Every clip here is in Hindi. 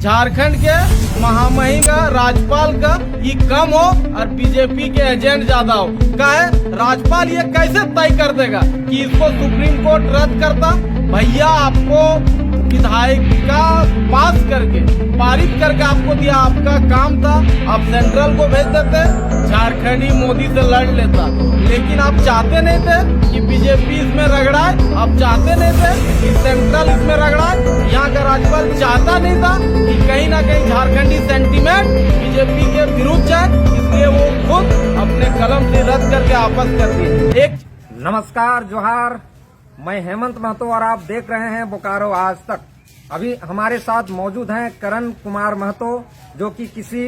झारखंड के महामहिम का राज्यपाल का ये कम हो और बीजेपी के एजेंट ज्यादा हो। कहे राज्यपाल ये कैसे तय कर देगा कि इसको सुप्रीम कोर्ट रद्द करता? भैया आपको विधायिका पास करके पारित करके आपको दिया, आपका काम था, आप सेंट्रल को भेज देते, झारखंडी मोदी से लड़ लेता। लेकिन आप चाहते नहीं थे कि बीजेपी इसमें रगड़ाए, आप चाहते नहीं थे कि सेंट्रल इसमें रगड़ाए। यहाँ का राज्यपाल चाहता नहीं था कि कहीं ना कहीं झारखंडी सेंटीमेंट बीजेपी के विरुद्ध जाए, इसलिए वो खुद अपने कलम से रद्द करके वापस कर दिए। नमस्कार, जोहार, मैं हेमंत महतो और आप देख रहे हैं बोकारो आज तक। अभी हमारे साथ मौजूद हैं करण कुमार महतो, जो कि किसी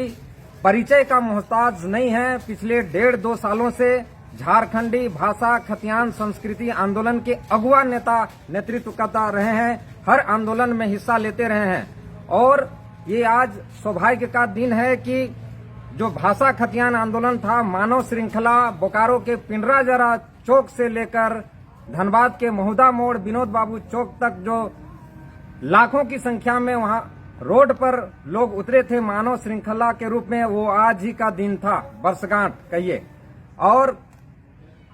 परिचय का मोहताज नहीं है। पिछले 1.5-2 सालों से झारखंडी भाषा खतियान संस्कृति आंदोलन के अगुवा नेता नेतृत्व करता रहे हैं, हर आंदोलन में हिस्सा लेते रहे हैं। और ये आज सौभाग्य का दिन है कि जो भाषा खतियान आंदोलन था, मानव श्रृंखला बोकारो के पिंडराजरा चौक से लेकर धनबाद के महुदा मोड़ विनोद बाबू चौक तक जो लाखों की संख्या में वहां रोड पर लोग उतरे थे मानव श्रृंखला के रूप में, वो आज ही का दिन था, वर्षगांठ कहिए। और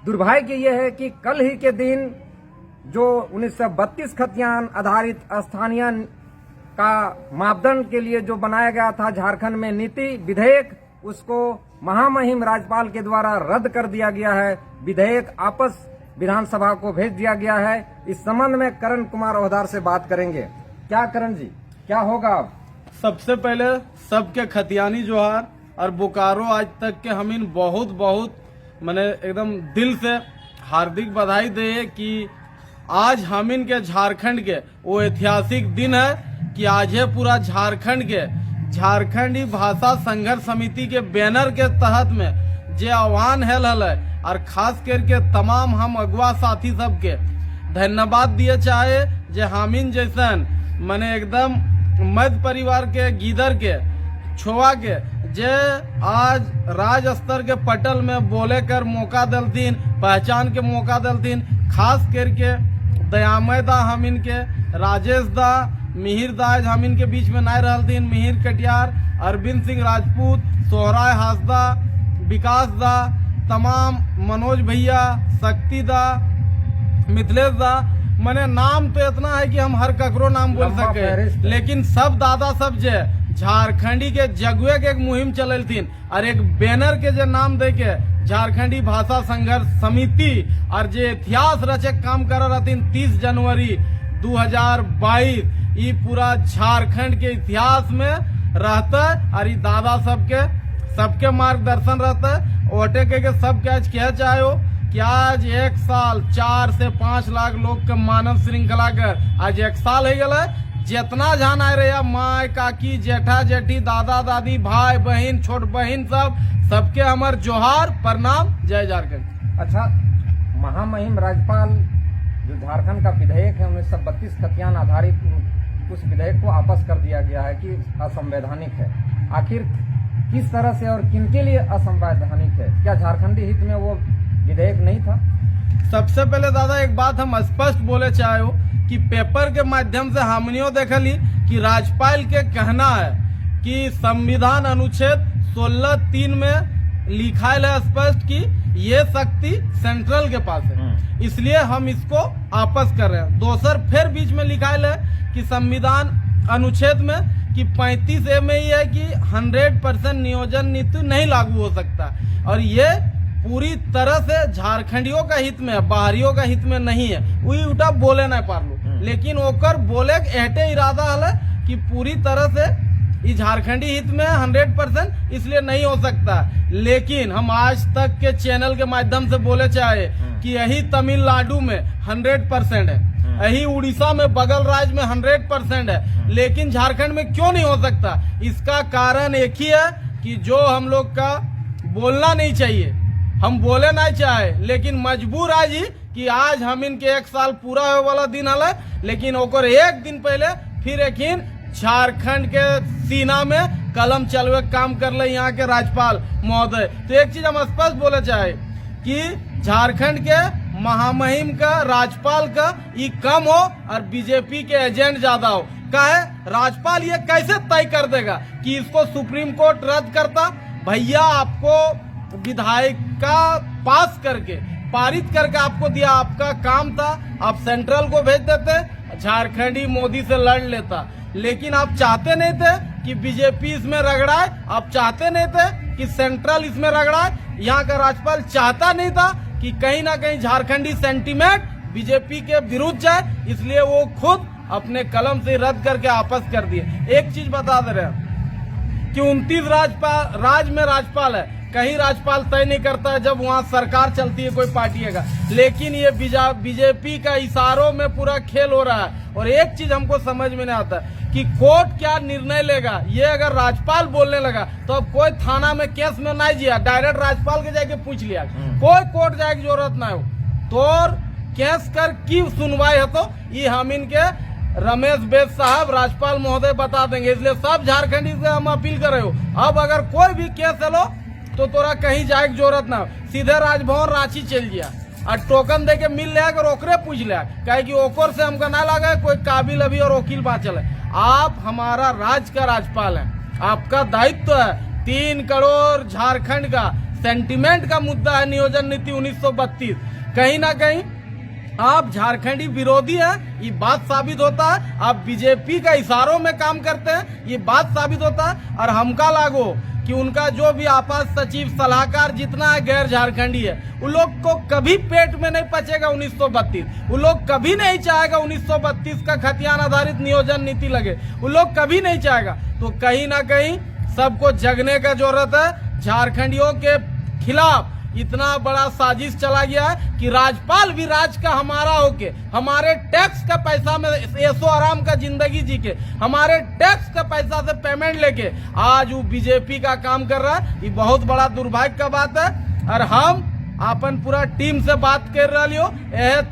दुर्भाग्य ये है कि कल ही के दिन जो 1932 खतियान आधारित स्थानीय का मापदंड के लिए जो बनाया गया था झारखंड में नीति विधेयक, उसको महामहिम राज्यपाल के द्वारा रद्द कर दिया गया है। विधेयक आपस विधानसभा को भेज दिया गया है। इस संबंध में करण कुमार ओहदार से बात करेंगे। क्या करण जी, क्या होगा अब? सबसे पहले सबके खतियानी जोहार और बोकारो आज तक के हमीन बहुत बहुत मैंने एकदम दिल से हार्दिक बधाई दे कि आज हमीन के झारखंड के वो ऐतिहासिक दिन है कि आज है पूरा झारखंड के झारखंडी भाषा संघर्ष समिति के बैनर के तहत में जे आह्वान है और खास करके तमाम हम अगुआ साथी सबके धन्यवाद दिए चाहे जे हामिन जैसन मने एकदम मध्य परिवार के गीदर के छोवा के जे आज राज स्तर के पटल में बोले कर मौका दलतीन, पहचान के मौका दलतीन। खास करके दयामय दा हमिन के, राजेश दा, मिहिर दा हमिन के बीच में नहीं रहतीन। मिहिर कटियार, अरविंद सिंह राजपूत, सोहराय हासदा, विकास दा, तमाम मनोज भैया, शक्ति दा, मिथिलेश दा, मने नाम तो इतना है कि हम हर ककरो नाम बोल सके, लेकिन सब दादा सब जे झारखंडी के जगुए के एक मुहिम चलतीन और एक बैनर के जे नाम दे के झारखंडी भाषा संघर्ष समिति और जे इतिहास रचे काम कर रहतीन 30 जनवरी 2022, ये पूरा झारखंड के इतिहास में रहता है और ये दादा सबके मार्गदर्शन रहता है। वोटे के सब क्या कह चाहे हो कि आज 1 साल 4 से 5 लाख लोग के मानव श्रृंखला कर आज 1 साल हो गया। जितना जान आए रहे माँ काकी जेठा जेठी दादा दादी भाई बहन छोट बहन सबके हमार जोहार प्रणाम, जय झारखंड। अच्छा, महामहिम राज्यपाल जो झारखंड का विधेयक है 1932 खतियान आधारित, उस विधेयक को वापस कर दिया गया है कि असंवैधानिक है। आखिर किस तरह से और किनके लिए असंवैधानिक है? क्या झारखंडी हित में वो विधेयक नहीं था? सबसे पहले दादा एक बात हम स्पष्ट बोले चाहे हो कि पेपर के माध्यम से हमनियो देखली कि राज्यपाल के कहना है कि संविधान अनुच्छेद 16(3) में लिखा है स्पष्ट कि ये शक्ति सेंट्रल के पास है, इसलिए हम इसको वापस कर रहे हैं। दूसर फिर बीच में लिखा है कि संविधान अनुच्छेद में कि 35A में ही है कि 100% नियोजन नीति नहीं लागू हो सकता और ये पूरी तरह से झारखंडियों का हित में है, बाहरियों का हित में नहीं है। वही उठा बोले नहीं पारलू, लेकिन ओकर बोले एटे इरादा है कि पूरी तरह से ये झारखंडी हित में 100%, इसलिए नहीं हो सकता। लेकिन हम आज तक के चैनल के माध्यम से बोले चाहे कि यही तमिलनाडु में 100% है, यही उड़ीसा में बगल राज्य में 100% है, लेकिन झारखंड में क्यों नहीं हो सकता? इसका कारण एक ही है कि जो हम लोग का बोलना नहीं चाहिए, हम बोले नहीं चाहे, लेकिन मजबूर आज ही कि आज हम इनके 1 साल पूरा होने वाला दिन है, लेकिन ओकर एक दिन पहले फिर एक झारखंड के सीना में कलम चलवे काम कर ले यहाँ के राज्यपाल महोदय। तो एक चीज हम स्पष्ट बोले चाहे कि झारखंड के महामहिम का राज्यपाल का ये कम हो और बीजेपी के एजेंट ज्यादा हो। का है राज्यपाल ये कैसे तय कर देगा कि इसको सुप्रीम कोर्ट रद्द करता। भैया आपको विधायक का पास करके पारित करके आपको दिया, आपका काम था, आप सेंट्रल को भेज देते, झारखंडी मोदी से लड़ लेता। लेकिन आप चाहते नहीं थे कि बीजेपी इसमें रगड़ाए, आप चाहते नहीं थे कि सेंट्रल इसमें रगड़ाए। यहाँ का राज्यपाल चाहता नहीं था कि कहीं ना कहीं झारखंडी सेंटीमेंट बीजेपी के विरुद्ध जाए, इसलिए वो खुद अपने कलम से रद्द करके वापस कर दिए। एक चीज बता दे रहे हैं कि 29 राज्य में राज्यपाल है, कहीं राज्यपाल तय नहीं करता है जब वहाँ सरकार चलती है कोई पार्टी का। लेकिन ये बीजेपी का इशारों में पूरा खेल हो रहा है। और एक चीज हमको समझ में नहीं आता कि कोर्ट क्या निर्णय लेगा। ये अगर राज्यपाल बोलने लगा तो अब कोई थाना में केस में नहीं जिया, डायरेक्ट राज्यपाल के जाके पूछ लिया, कोई कोर्ट जाए की जरूरत ना हो। तो केस कर की सुनवाई है तो ये हम इनके रमेश बेद साहब राज्यपाल महोदय बता देंगे। इसलिए सब झारखंडी से हम अपील कर रहे हो, अब अगर कोई भी केस है लो तो तोरा कहीं जाए की जरूरत ना हो, सीधे राजभवन रांची चल जिया और टोकन दे के मिल लिया और ओकरे पूछ लिया, कहे कि ओकर से हमका ना लगा कोई काबिल अभी और वकील बाँचल है। आप हमारा राज्य का राज्यपाल है, आपका दायित्व है 3 करोड़ झारखंड का सेंटिमेंट का मुद्दा है नियोजन नीति 1932। कहीं ना कहीं आप झारखंडी विरोधी हैं, ये बात साबित होता है। आप बीजेपी का इशारों में काम करते हैं, ये बात साबित होता है। और हमका लागो कि उनका जो भी आपात सचिव सलाहकार जितना है गैर झारखंडी है, उन लोग को कभी पेट में नहीं पचेगा 1932। उन लोग कभी नहीं चाहेगा 1932 का खतियान आधारित नियोजन नीति लगे, उन लोग कभी नहीं चाहेगा। तो कहीं ना कहीं सबको जगने का जरूरत है। झारखंडियों के खिलाफ इतना बड़ा साजिश चला गया है कि राज्यपाल भी राज्य का हमारा होके, हमारे टैक्स का पैसा में ऐसो आराम का जिंदगी जी के, हमारे टैक्स का पैसा से पेमेंट लेके आज वो बीजेपी का काम कर रहा है। ये बहुत बड़ा दुर्भाग्य का बात है। और हम अपन पूरा टीम से बात कर रही हो,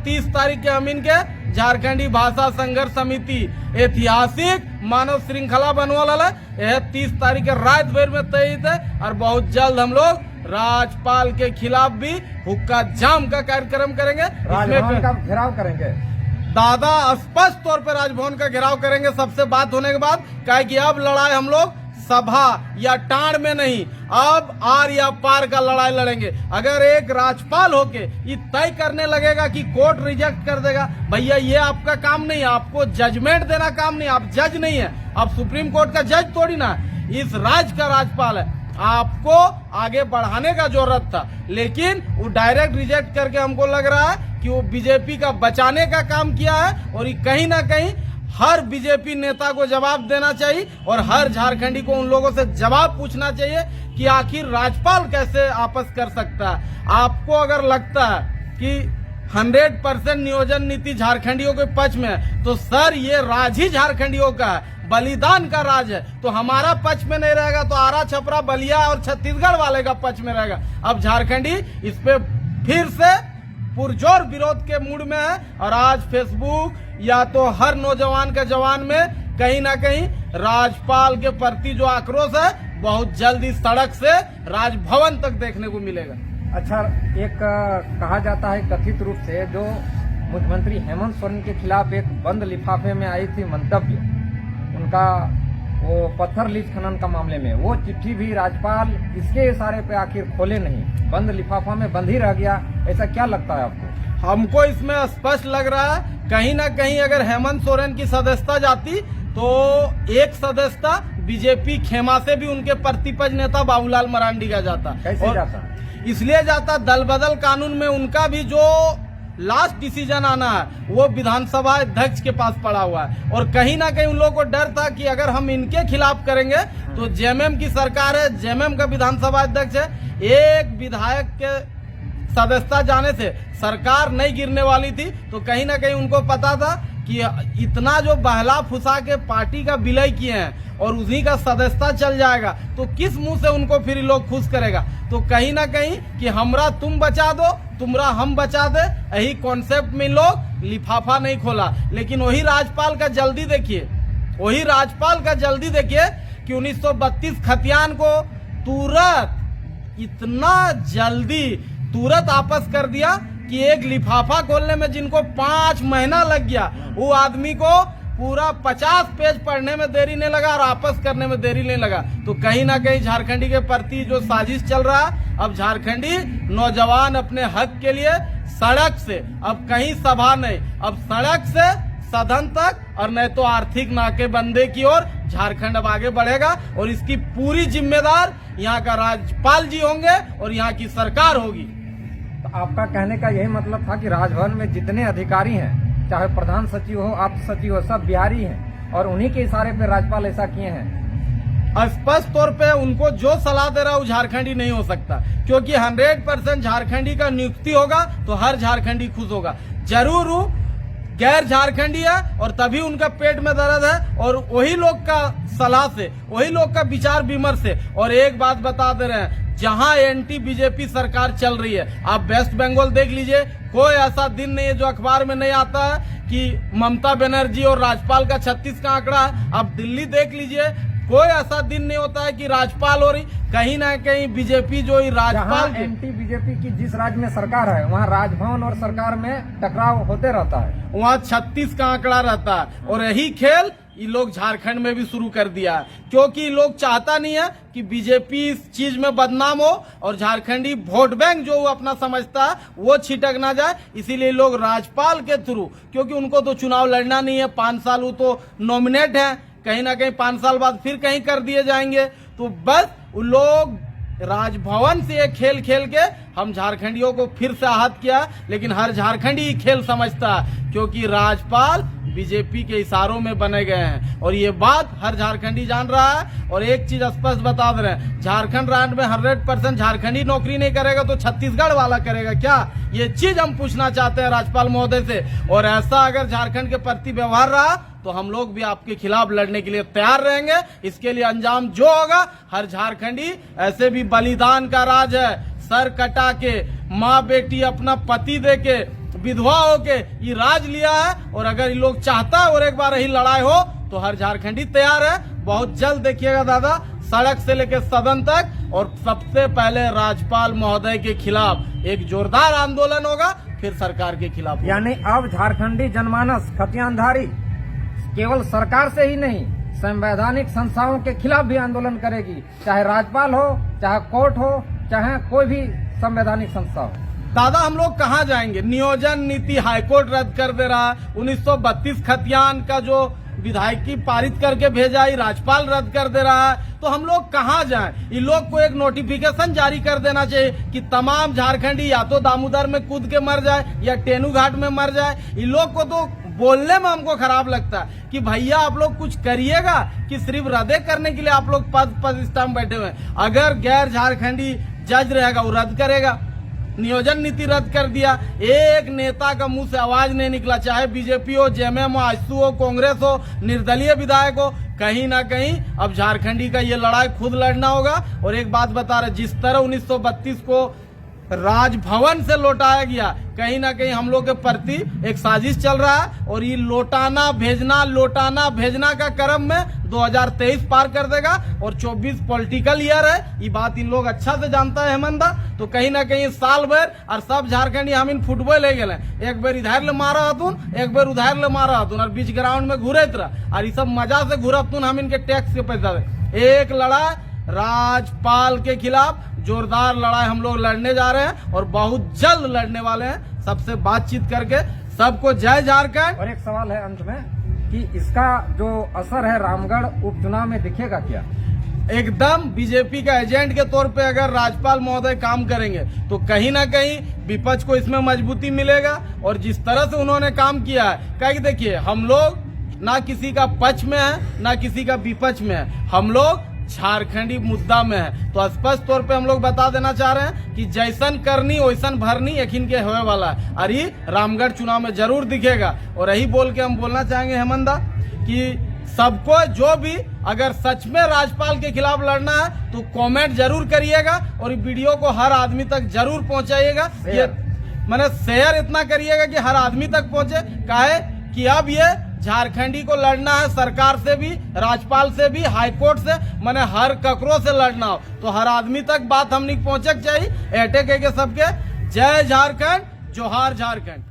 30 तारीख के हम इनके झारखंडी भाषा संघर्ष समिति ऐतिहासिक मानव श्रृंखला बनवा वाला है। 30 तारीख के रात भर में तय है और बहुत जल्द हम लोग राज्यपाल के खिलाफ भी हुक्का जाम का कार्यक्रम करेंगे, राजभवन का घेराव करेंगे। दादा स्पष्ट तौर पर राजभवन का घेराव करेंगे सबसे बात होने के बाद। कहे कि अब लड़ाई हम लोग सभा या टाड़ में नहीं, अब आर या पार का लड़ाई लड़ेंगे। अगर एक राज्यपाल होके ये तय करने लगेगा कि कोर्ट रिजेक्ट कर देगा, भैया ये आपका काम नहीं है, आपको जजमेंट देना काम नहीं, आप जज नहीं है, आप सुप्रीम कोर्ट का जज थोड़ी ना, इस राज्य का राज्यपाल है। आपको आगे बढ़ाने का जरूरत था, लेकिन वो डायरेक्ट रिजेक्ट करके हमको लग रहा है कि वो बीजेपी का बचाने का काम किया है। और ये कहीं ना कहीं हर बीजेपी नेता को जवाब देना चाहिए और हर झारखंडी को उन लोगों से जवाब पूछना चाहिए कि आखिर राज्यपाल कैसे आपस कर सकता है। आपको अगर लगता है कि 100% नियोजन नीति झारखंडियों के पक्ष में है, तो सर ये राज ही झारखंडियों का है, बलिदान का राज है। तो हमारा पक्ष में नहीं रहेगा तो आरा छपरा बलिया और छत्तीसगढ़ वाले का पक्ष में रहेगा। अब झारखंडी इस पे फिर से पुरजोर विरोध के मूड में है। और आज फेसबुक या तो हर नौजवान का जवान में कहीं ना कहीं राज्यपाल के प्रति जो आक्रोश है बहुत जल्दी सड़क से राजभवन तक देखने को मिलेगा। अच्छा, एक कहा जाता है कथित रूप से जो मुख्यमंत्री हेमंत सोरेन के खिलाफ एक बंद लिफाफे में आई थी मंतव्य, उनका वो पत्थर लीज खनन का मामले में, वो चिट्ठी भी राज्यपाल इसके इशारे पे आखिर खोले नहीं, बंद लिफाफा में बंद ही रह गया। ऐसा क्या लगता है आपको? हमको इसमें स्पष्ट लग रहा है कहीं ना कहीं अगर हेमंत सोरेन की सदस्यता जाती तो एक सदस्यता बीजेपी खेमा से भी उनके प्रतिपक्ष नेता बाबूलाल मरांडी का जाता। कैसे जाता? इसलिए जाता, दल बदल कानून में उनका भी जो लास्ट डिसीजन आना है वो विधानसभा अध्यक्ष के पास पड़ा हुआ है। और कहीं ना कहीं उन लोगों को डर था कि अगर हम इनके खिलाफ करेंगे तो जेएमएम की सरकार है, जेएमएम का विधानसभा अध्यक्ष है, एक विधायक के सदस्यता जाने से सरकार नहीं गिरने वाली थी। तो कहीं ना कहीं उनको पता था कि इतना जो बहला फुसा के पार्टी का विलय किए हैं और उसी का सदस्यता चल जाएगा तो किस मुंह से उनको फिर लोग खुश करेगा। तो कहीं ना कहीं कि हमरा तुम बचा दो, तुमरा हम बचा दे, यही कॉन्सेप्ट में लोग लिफाफा नहीं खोला। लेकिन वही राज्यपाल का जल्दी देखिए, वही राज्यपाल का जल्दी देखिए कि 1932 खतियान को तुरंत इतना जल्दी तुरंत वापस कर दिया कि एक लिफाफा खोलने में जिनको 5 महीना लग गया, वो आदमी को पूरा 50 पेज पढ़ने में देरी नहीं लगा और आपस करने में देरी नहीं लगा। तो कहीं ना कहीं झारखंडी के प्रति जो साजिश चल रहा है, अब झारखंडी नौजवान अपने हक के लिए सड़क से, अब कहीं सभा नहीं, अब सड़क से सदन तक और नहीं तो आर्थिक नाकेबंदी की ओर झारखंड अब आगे बढ़ेगा और इसकी पूरी जिम्मेदार यहाँ का राज्यपाल जी होंगे और यहाँ की सरकार होगी। तो आपका कहने का यही मतलब था कि राजभवन में जितने अधिकारी हैं, चाहे प्रधान सचिव हो, आप सचिव हो, सब बिहारी हैं और उन्हीं के इशारे पे राज्यपाल ऐसा किए हैं। स्पष्ट तौर पे उनको जो सलाह दे रहा है वो झारखंडी नहीं हो सकता, क्योंकि 100% झारखंडी का नियुक्ति होगा तो हर झारखंडी खुश होगा। जरूर वो गैर झारखंडी है और तभी उनका पेट में दर्द है और वही लोग का सलाह से, वही लोग का विचार विमर्श से। और एक बात बता दे रहे हैं, जहां एंटी बीजेपी सरकार चल रही है, आप वेस्ट बंगाल देख लीजिए, कोई ऐसा दिन नहीं है जो अखबार में नहीं आता है कि ममता बनर्जी और राज्यपाल का 36 का आंकड़ा है। आप दिल्ली देख लीजिए, कोई ऐसा दिन नहीं होता है कि राज्यपाल हो रही, कहीं ना कहीं बीजेपी जो राज्यपाल एंटी बीजेपी की जिस राज्य में सरकार है वहाँ राजभवन और सरकार में टकराव होते रहता है, वहाँ 36 का आंकड़ा रहता है। और यही खेल ये लोग झारखंड में भी शुरू कर दिया है, क्योंकि लोग चाहता नहीं है कि बीजेपी इस चीज में बदनाम हो और झारखंडी वोट बैंक जो वो अपना समझता है वो छिटक ना जाए। इसीलिए लोग राज्यपाल के थ्रू, क्योंकि उनको तो चुनाव लड़ना नहीं है, 5 साल वो तो नॉमिनेट है, कहीं ना कहीं 5 साल बाद फिर कहीं कर दिए जाएंगे। तो बस वो लोग राजभवन से ये खेल खेल के हम झारखंडियों को फिर से आहत किया, लेकिन हर झारखंडी खेल समझता है, क्योंकि राज्यपाल बीजेपी के इशारों में बने गए हैं और ये बात हर झारखंडी जान रहा है। और एक चीज स्पष्ट बता दे रहे हैं, झारखंड राज्य में 100% झारखंडी नौकरी नहीं करेगा तो छत्तीसगढ़ वाला करेगा क्या? ये चीज हम पूछना चाहते हैं राज्यपाल महोदय से। और ऐसा अगर झारखंड के प्रति व्यवहार रहा तो हम लोग भी आपके खिलाफ लड़ने के लिए तैयार रहेंगे। इसके लिए अंजाम जो होगा, हर झारखंडी, ऐसे भी बलिदान का राज है, सर कटा के, माँ बेटी अपना पति दे के, विधवा होके ये राज लिया है। और अगर ये लोग चाहता है और एक बार यही लड़ाई हो तो हर झारखंडी तैयार है। बहुत जल्द देखिएगा दादा, सड़क से लेकर सदन तक और सबसे पहले राज्यपाल महोदय के खिलाफ एक जोरदार आंदोलन होगा, फिर सरकार के खिलाफ। यानी अब झारखंडी जनमानस खतियानधारी केवल सरकार से ही नहीं, संवैधानिक संस्थाओं के खिलाफ भी आंदोलन करेगी, चाहे राज्यपाल हो, चाहे कोर्ट हो, चाहे कोई भी संवैधानिक संस्था हो। दादा हम लोग कहाँ जाएंगे? नियोजन नीति हाईकोर्ट रद्द कर दे रहा है, 1932 खतियान का जो विधायकी पारित करके भेजा है राज्यपाल रद्द कर दे रहा है, तो हम लोग कहाँ जाएं? इन लोग को एक नोटिफिकेशन जारी कर देना चाहिए कि तमाम झारखंडी या तो दामोदर में कूद के मर जाए या टेनू घाट में मर जाए। इन लोग को तो बोलने में हमको खराब लगता है कि भैया आप लोग कुछ करिएगा कि सिर्फ रद्द करने के लिए आप लोग पद स्टंप बैठे हुए हैं। अगर गैर झारखंडी जज रहेगा वो रद्द करेगा। नियोजन नीति रद्द कर दिया, एक नेता का मुंह से आवाज नहीं निकला, चाहे बीजेपी हो, जेएमएम हो, आजसू हो, कांग्रेस हो, निर्दलीय विधायक हो। कहीं ना कहीं अब झारखंडी का ये लड़ाई खुद लड़ना होगा। और एक बात बता रहे, जिस तरह 1932 को राजभवन से लौटाया गया, कहीं ना कहीं हम लोग के प्रति एक साजिश चल रहा है और ये लौटाना भेजना का क्रम में 2023 पार कर देगा और 24 पॉलिटिकल ईयर है। ये बात इन लोग अच्छा से जानता है हेमंत दा। तो कहीं ना कहीं साल भर और सब झारखंडी हम इन फुटबॉल ले गए, एक बार इधर ले मारा हतुन, एक बार उधर ले मारा हतुन और बीच ग्राउंड में घूरत रहा और ये सब मजा से घूरतुन। हम इनके टैक्स के पैसा दे। एक लड़ाई राज्यपाल के खिलाफ जोरदार लड़ाई हम लोग लड़ने जा रहे हैं और बहुत जल्द लड़ने वाले हैं, सबसे बातचीत करके। सबको जय झारखंड। और एक सवाल है अंत में कि इसका जो असर है रामगढ़ उपचुनाव में दिखेगा क्या? एकदम बीजेपी का एजेंट के तौर पे अगर राज्यपाल महोदय काम करेंगे तो कहीं ना कहीं विपक्ष को इसमें मजबूती मिलेगा। और जिस तरह से उन्होंने काम किया है, कहीं देखिए हम लोग ना किसी का पक्ष में है ना किसी का विपक्ष में है, हम लोग झारखंडी मुद्दा में है। तो स्पष्ट तौर पे हम लोग बता देना चाह रहे हैं कि जैसन करनी वैसन भरनी यकीन के होने वाला है और ये रामगढ़ चुनाव में जरूर दिखेगा। और यही बोल के हम बोलना चाहेंगे हेमंत दा कि सबको जो भी अगर सच में राज्यपाल के खिलाफ लड़ना है तो कमेंट जरूर करिएगा और वीडियो को हर आदमी तक जरूर पहुंचाइएगा। ये मैंने शेयर इतना करिएगा कि हर आदमी तक पहुंचे। काहे कि अब ये झारखंडी को लड़ना है सरकार से भी, राज्यपाल से भी, हाईकोर्ट से, मैंने हर ककरों से लड़ना हो तो हर आदमी तक बात हमने पहुंचक चाहिए। एटे के सबके जय झारखंड, जोहार झारखंड।